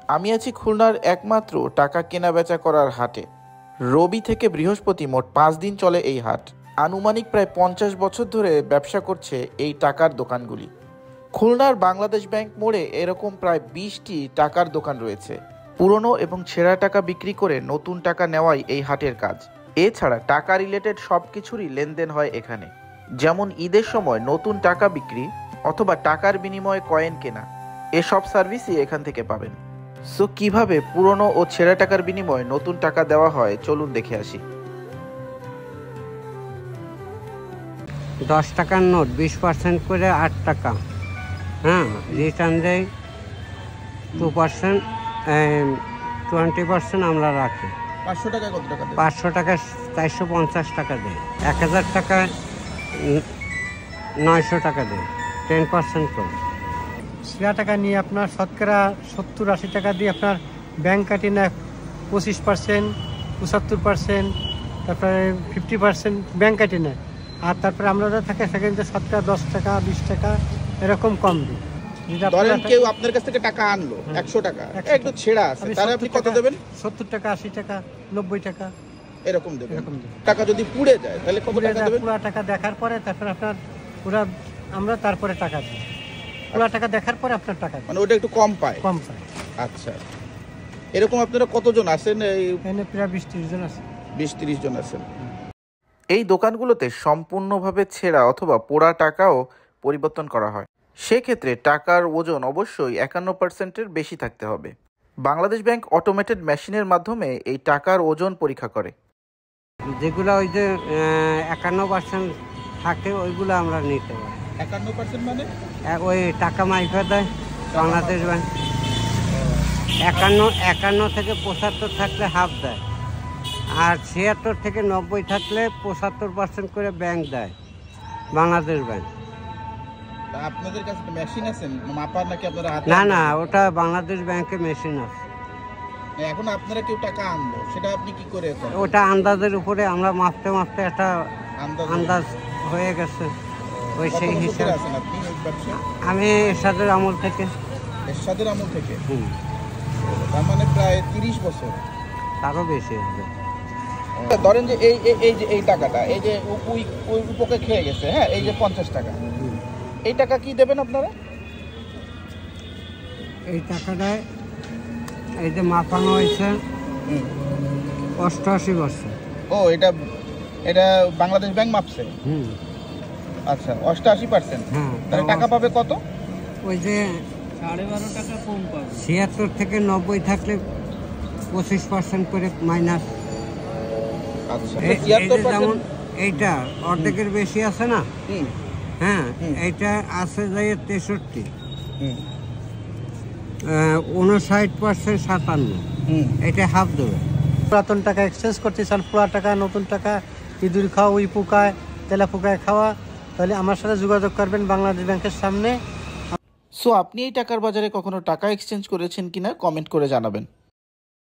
আমি আছি খুলনার একমাত্র টাকা কেনাবেচা করার হাটে। রবি থেকে বৃহস্পতি মোট 5 দিন চলে এই হাট। আনুমানিক প্রায় 50 বছর ধরে ব্যবসা করছে এই টাকার দোকানগুলি। খুলনার বাংলাদেশ ব্যাংক মোড়ে এরকম প্রায় 20টি টাকার দোকান রয়েছে। পুরনো এবং ছেঁড়া টাকা বিক্রি করে নতুন টাকা নেওয়াই এই হাটের কাজ। এছাড়া টাকা রিলেটেড সব কিছুরই লেনদেন হয় এখানে, যেমন ঈদের সময় নতুন টাকা বিক্রি অথবা টাকার বিনিময়ে কয়েন কেনা, এসব সার্ভিসই এখান থেকে পাবেন। সো কিভাবে পুরনো ও ছেঁড়া টাকার বিনিময়ে নতুন টাকা দেওয়া হয় চলুন দেখে আসি। 10 টাকার নোট 20% করে 8 টাকা, হ্যাঁ, রিটার্ন দেয় 2%, 20% আমরা রাখি। 500 টাকা কত টাকা দেয়? 500 টাকা 450 টাকা দেয়। 1000 টাকায় 900 টাকা দেয়, 10% করে। ছেঁড়া টাকা নিয়ে আপনার শতকরা 70-80 টাকা দিয়ে আপনার ব্যাংক কাটি নেয় 25%, 75%, তারপরে 50% ব্যাংক কাটি নেয়। আর তারপরে আমরা যা থাকে সেখানে শতকরা 10 টাকা 20 টাকা এরকম কম দিই। ধরেন কেউ আপনার কাছ থেকে টাকা আনলো 100 টাকা, একটু ছেঁড়া আছে, তাহলে আপনি কত দেবেন? 70 টাকা, 80 টাকা, 90 টাকা এরকম দেবেন। টাকা যদি পুড়ে যায় তাহলে কত টাকা দেবেন? পুরো টাকা দেখার পরে তারপর আপনার পুরো আমরা তারপরে টাকা দিই। পুরো টাকা দেখার পরে আপনার টাকা মানে ওটা একটু কম পায়। আচ্ছা, এরকম আপনারা কতজন আছেন? এখানে প্রায় 20-30 জন আছে। 20-30 জন আছেন। এই দোকানগুলোতে সম্পূর্ণভাবে ছেঁড়া অথবা পোড়া টাকাও পরিবর্তন করা হয়। সেক্ষেত্রে টাকার ওজন অবশ্যই 51%-এর বেশি থাকতে হবে। বাংলাদেশ ব্যাংক অটোমেটেড মেশিনের মাধ্যমে এই টাকার ওজন পরীক্ষা করে। যেগুলো ওই যে 51% থাকে ওইগুলো আমরা নিতে পারি। 51% মানে ওই টাকা মাইফা দেয় বাংলাদেশ ব্যাংক। 51 থেকে 75 থাকলে হাফ দেয়, আর 76 থেকে 90 থাকলে 75% করে ব্যাংক দেয় বাংলাদেশ ব্যাংক। আপনাদের কাছে মেশিন আছে মাপার নাকি আপনারা হাতে? না, ওটা বাংলাদেশ ব্যাংকে মেশিন আছে। এখন আপনারা কেউ টাকা আনলো, সেটা আপনি কি করে করেন? ওটা আন্দাজের উপরে আমরা মাপতে একটা আন্দাজ হয়ে গেছে, ওই সেই হিসাবে। আমি এরশাদের আমল থেকে। এরশাদের আমল থেকে? তার মানে প্রায় 30 বছর, তারও বেশি হবে। ধরেন যে এই টাকাটা এই যে ওই উপকে খেয়ে গেছে, হ্যাঁ, এই যে 50 টাকা, এই টাকা কি দেবেন আপনারা? এই টাকাটায় এই যে মাপানো হয়েছে 88 বছর। ও, এটা বাংলাদেশ ব্যাংক মাপছে? আচ্ছা, 88%। তাহলে টাকা পাবে কত? ওই যে 12.5 টাকা কম পাবে। 76 থেকে 90 থাকলে 25% করে মাইনাস। আচ্ছা, যেমন এইটা অর্ধেকের বেশি আছে না, হ্যাঁ, এইটা আছে যাই 63, 59% 57, এটা হাফ দেবে। পুরাতন টাকা এক্সচেঞ্জ করতে চান, পুরা টাকা নতুন টাকা, ইঁদুর খাওয়া, উই পোকায়, তেলা পোকায় খাওয়া, তাহলে আমার সাথে যোগাযোগ করবেন বাংলাদেশ ব্যাংকের সামনে। সো আপনি এই টাকার বাজারে কখনো টাকা এক্সচেঞ্জ করেছেন কিনা কমেন্ট করে জানাবেন।